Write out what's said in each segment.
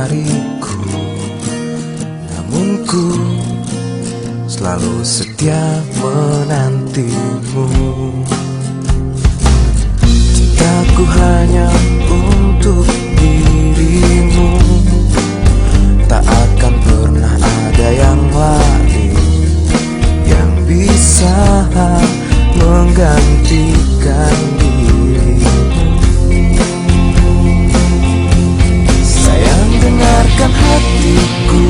dariku, namun ku selalu setia menantimu. Cintaku hanya untuk dirimu, tak akan pernah ada yang lain yang bisa menggantikan dirimu. Sayang, dengarkan hatiku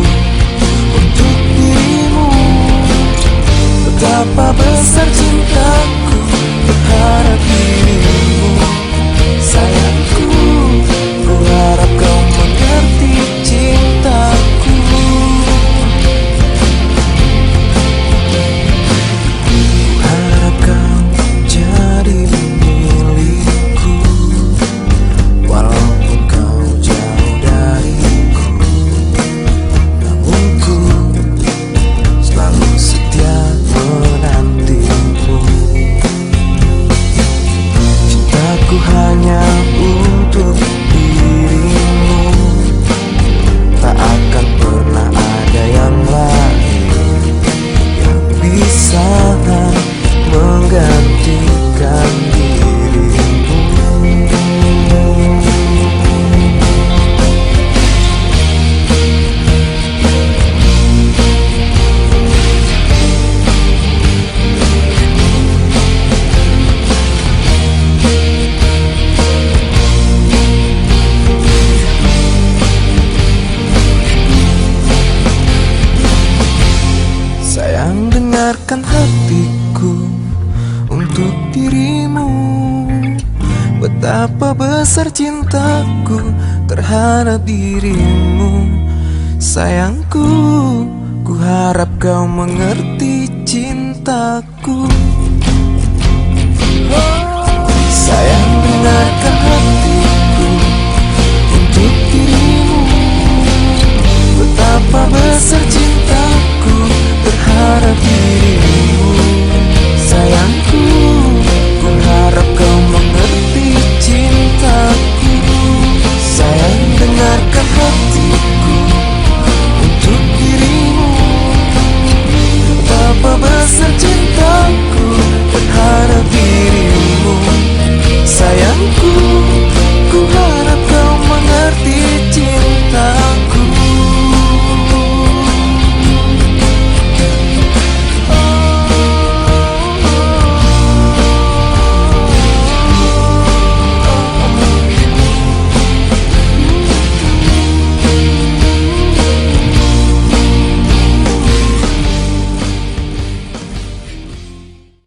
untuk dirimu. Betapa besar cintaku terhadap dirimu. Sayangku, ku harap kau mengerti cintaku. Ku harap kau jadi milikku, walaupun kau jauh dariku, namun ku selalu setia menantimu. Cintaku hanya untuk dirimu, tak akan pernah ada yang lain yang bisa menggantikan dirimu. Sayang, dengarkan hatiku untuk dirimu. Betapa besar cintaku terhadap dirimu. Sayangku, ku harap kau mengerti cintaku. Sayang, dengarkan hatiku